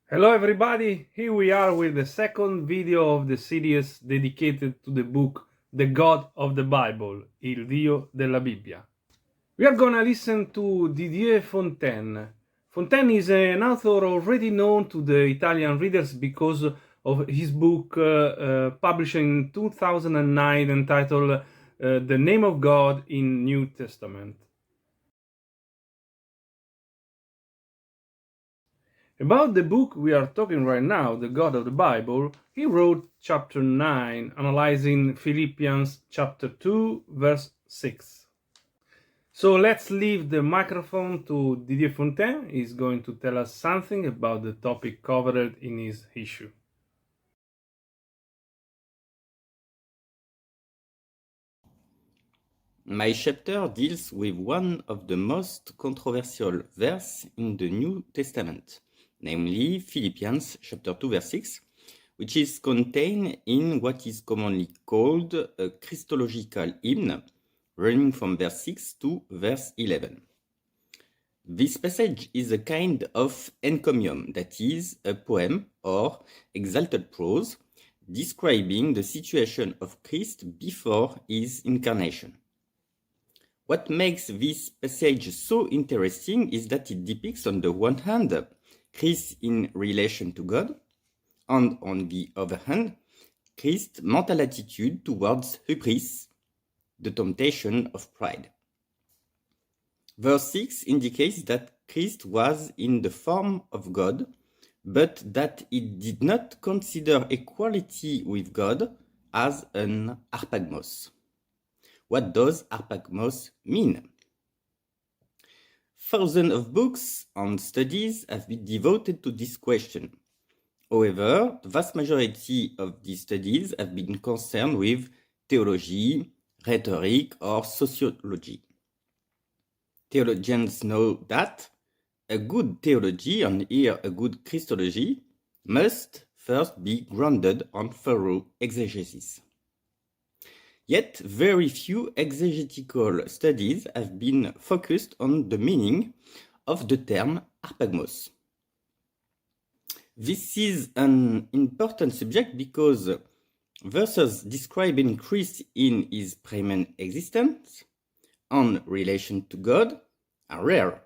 Hello everybody, here we are with the second video of the series dedicated to the book The God of the Bible, il Dio della Bibbia. We are gonna listen to Didier Fontaine. Fontaine is an author already known to the Italian readers because of his book published in 2009 entitled The Name of God in New Testament. About the book we are talking right now, The God of the Bible, he wrote chapter 9, analyzing Philippians chapter 2, verse 6. So let's leave the microphone to Didier Fontaine. He's going to tell us something about the topic covered in his issue. My chapter deals with one of the most controversial verses in the New Testament, namely Philippians chapter 2 verse 6, which is contained in what is commonly called a Christological hymn, running from verse 6 to verse 11. This passage is a kind of encomium, that is, a poem or exalted prose describing the situation of Christ before his incarnation. What makes this passage so interesting is that it depicts, on the one hand, Christ in relation to God, and on the other hand, Christ's mental attitude towards hubris, the temptation of pride. Verse 6 indicates that Christ was in the form of God, but that he did not consider equality with God as an arpagmos. What does arpagmos mean? Thousands of books and studies have been devoted to this question. However, the vast majority of these studies have been concerned with theology, rhetoric, or sociology. Theologians know that a good theology, and here a good Christology, must first be grounded on thorough exegesis. Yet, very few exegetical studies have been focused on the meaning of the term arpagmos. This is an important subject because verses describing Christ in his preeminent existence and relation to God are rare.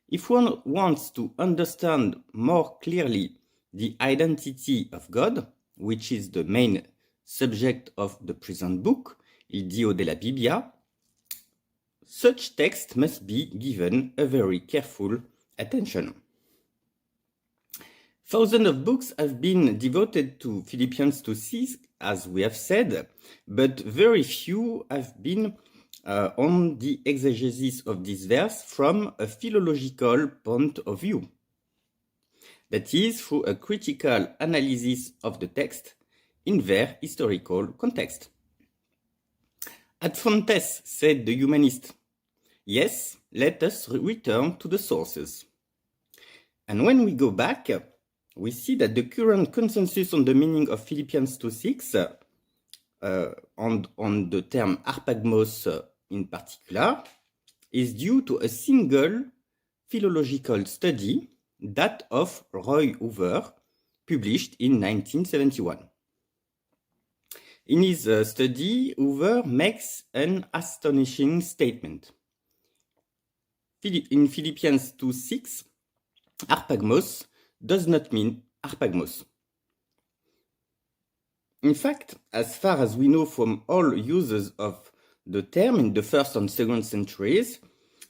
If one wants to understand more clearly the identity of God, which is the main subject of the present book, il Dio della Bibbia, such text must be given a very careful attention. Thousands of books have been devoted to Philippians 2:6, as we have said, but very few have been on the exegesis of this verse from a philological point of view. That is, through a critical analysis of the text in their historical context. Ad fontes, said the humanist, yes, let us return to the sources. And when we go back, we see that the current consensus on the meaning of Philippians 2:6, on the term arpagmos in particular, is due to a single philological study, that of Roy Hoover, published in 1971. In his study, Hoover makes an astonishing statement. In Philippians 2:6, arpagmos does not mean arpagmos. In fact, as far as we know from all uses of the term in the 1st and 2nd centuries,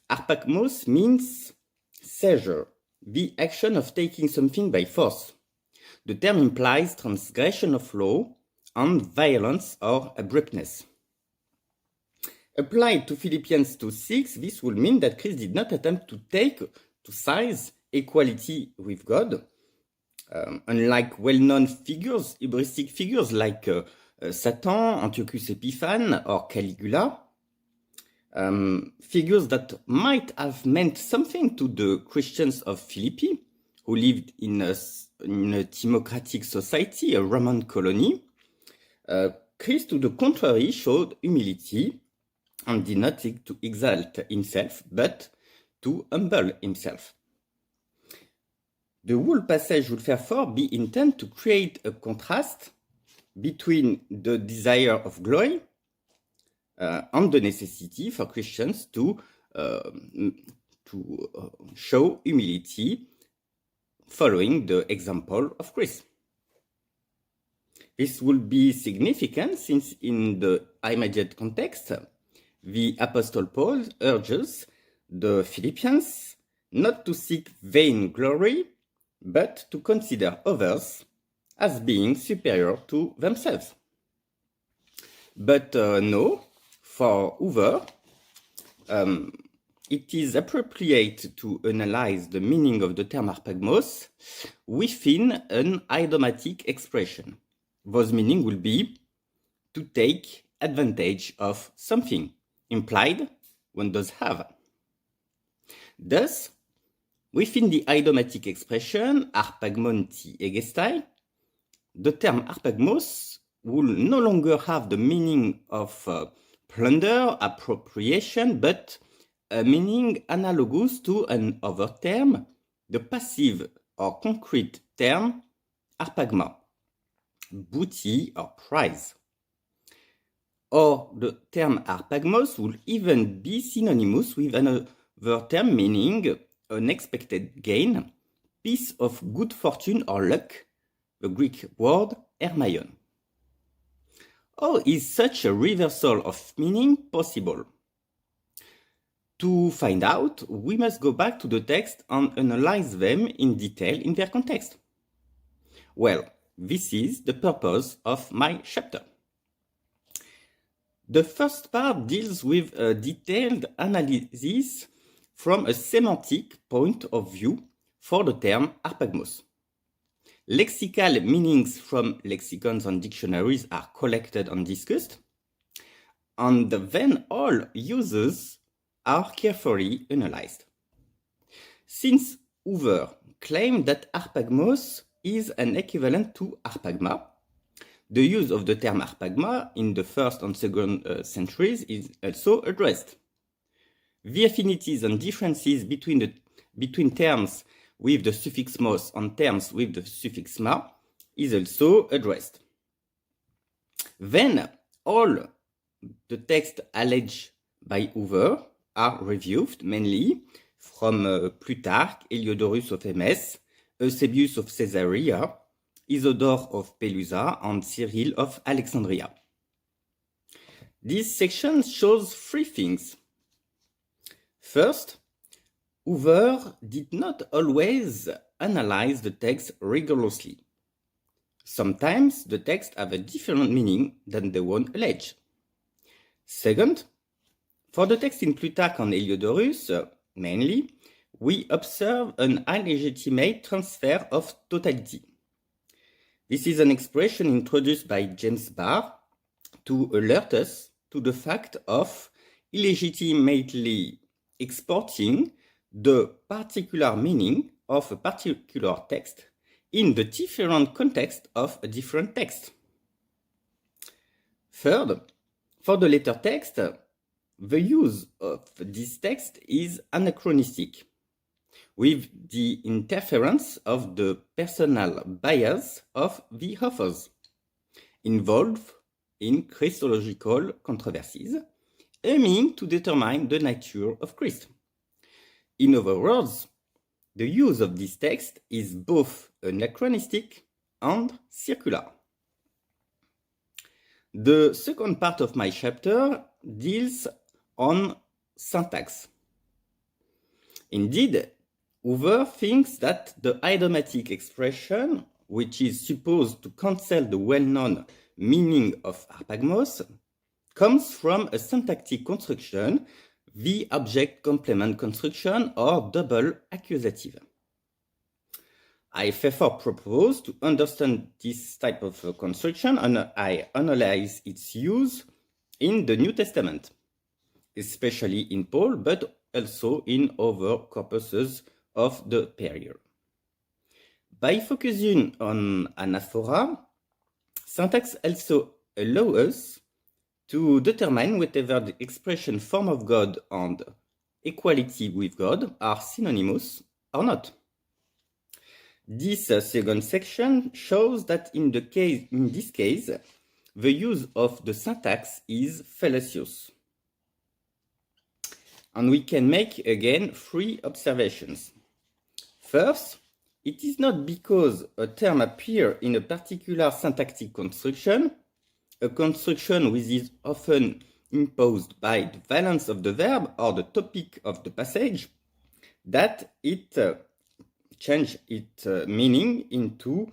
arpagmos means seizure, the action of taking something by force. The term implies transgression of law and violence or abruptness. Applied to Philippians 2:6, this would mean that Christ did not attempt to seize equality with God, unlike well-known figures, hubristic figures like Satan, Antiochus Epiphanes, or Caligula, figures that might have meant something to the Christians of Philippi, who lived in a democratic society, a Roman colony. Christ, to the contrary, showed humility and did not seek to exalt himself, but to humble himself. The whole passage would therefore be intended to create a contrast between the desire of glory and the necessity for Christians to show humility following the example of Christ. This will be significant since in the immediate context, the Apostle Paul urges the Philippians not to seek vain glory, but to consider others as being superior to themselves. But no, for Hoover, it is appropriate to analyze the meaning of the term arpagmos within an idiomatic expression. Those meaning will be to take advantage of something, implied one does have. Thus, within the idiomatic expression arpagmonti egestai, the term arpagmos will no longer have the meaning of plunder, appropriation, but a meaning analogous to another term, the passive or concrete term arpagma, booty or prize. Or the term arpagmos will even be synonymous with another term meaning unexpected gain, piece of good fortune or luck, the Greek word hermaion. How is such a reversal of meaning possible? To find out, we must go back to the text and analyze them in detail in their context. Well, this is the purpose of my chapter. The first part deals with a detailed analysis from a semantic point of view for the term arpagmos. Lexical meanings from lexicons and dictionaries are collected and discussed, and then all uses are carefully analyzed. Since Hoover claimed that arpagmos is an equivalent to arpagma, the use of the term arpagma in the 1st and 2nd centuries is also addressed. The affinities and differences between terms with the suffix mos and terms with the suffix ma is also addressed. Then all the texts alleged by Hoover are reviewed mainly from Plutarch, Heliodorus of Hermes, Eusebius of Caesarea, Isidore of Pelusa, and Cyril of Alexandria. This section shows three things. First, Hoover did not always analyze the text rigorously. Sometimes the text have a different meaning than the one alleged. Second, for the text in Plutarch and Heliodorus, mainly, we observe an illegitimate transfer of totality. This is an expression introduced by James Barr to alert us to the fact of illegitimately exporting the particular meaning of a particular text in the different context of a different text. Third, for the later text, the use of this text is anachronistic, with the interference of the personal bias of the authors, involved in Christological controversies, aiming to determine the nature of Christ. In other words, the use of this text is both anachronistic and circular. The second part of my chapter deals on syntax. Indeed, Hoover thinks that the idiomatic expression, which is supposed to cancel the well-known meaning of arpagmos, comes from a syntactic construction, the object-complement construction or double accusative. I therefore propose to understand this type of construction and I analyze its use in the New Testament, especially in Paul, but also in other corpuses of the period. By focusing on anaphora, syntax also allows us to determine whether the expression form of God and equality with God are synonymous or not. This second section shows that in this case, the use of the syntax is fallacious. And we can make again 3 observations. First, it is not because a term appears in a particular syntactic construction, a construction which is often imposed by the valence of the verb or the topic of the passage, that it changes its meaning into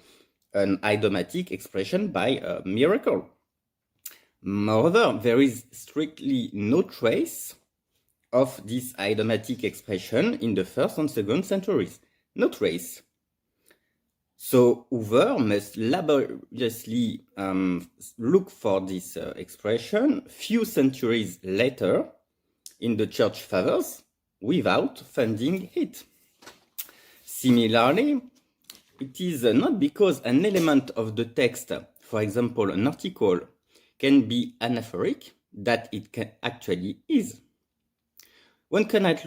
an idiomatic expression by a miracle. Moreover, there is strictly no trace of this idiomatic expression in the 1st and 2nd centuries. No trace. So Hoover must laboriously look for this expression few centuries later in the Church Fathers without finding it. Similarly, it is not because an element of the text, for example an article, can be anaphoric that it actually is. One cannot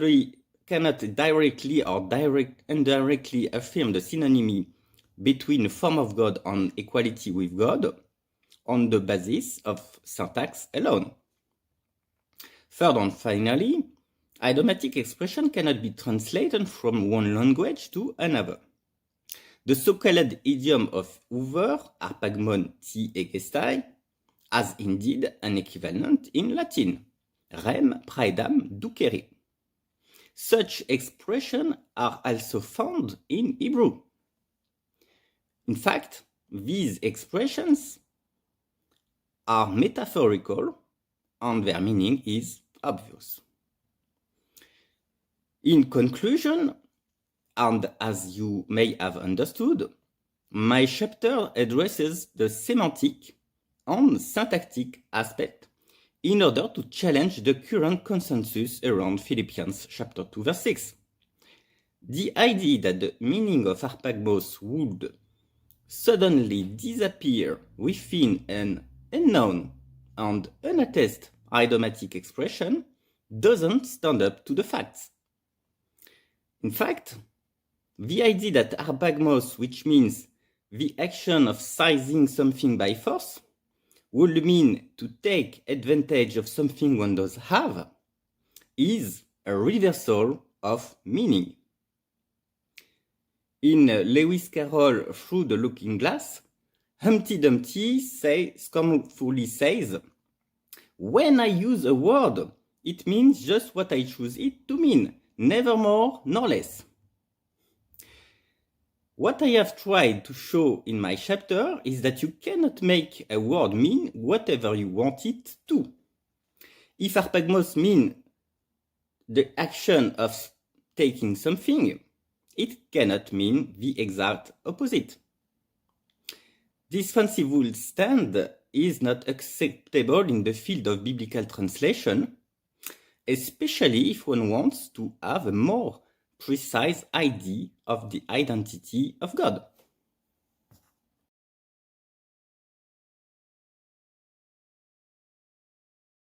directly or indirectly affirm the synonymy between the form of God and equality with God on the basis of syntax alone. Third and finally, idiomatic expression cannot be translated from one language to another. The so-called idiom of Hoover, arpagmon ti egestai, has indeed an equivalent in Latin, rem praedam ducere. Such expressions are also found in Hebrew. In fact, these expressions are metaphorical and their meaning is obvious. In conclusion, and as you may have understood, my chapter addresses the semantic and syntactic aspect in order to challenge the current consensus around Philippians chapter 2 verse 6. The idea that the meaning of arpagmos would suddenly disappear within an unknown and unattested idiomatic expression doesn't stand up to the facts. In fact, the idea that arpagmos, which means the action of seizing something by force, would mean to take advantage of something one does have, is a reversal of meaning. In Lewis Carroll Through the Looking Glass, Humpty Dumpty scornfully says, "When I use a word, it means just what I choose it to mean, never more nor less." What I have tried to show in my chapter is that you cannot make a word mean whatever you want it to. If arpagmos means the action of taking something, it cannot mean the exact opposite. This fanciful stand is not acceptable in the field of biblical translation, especially if one wants to have a more precise idea of the identity of God.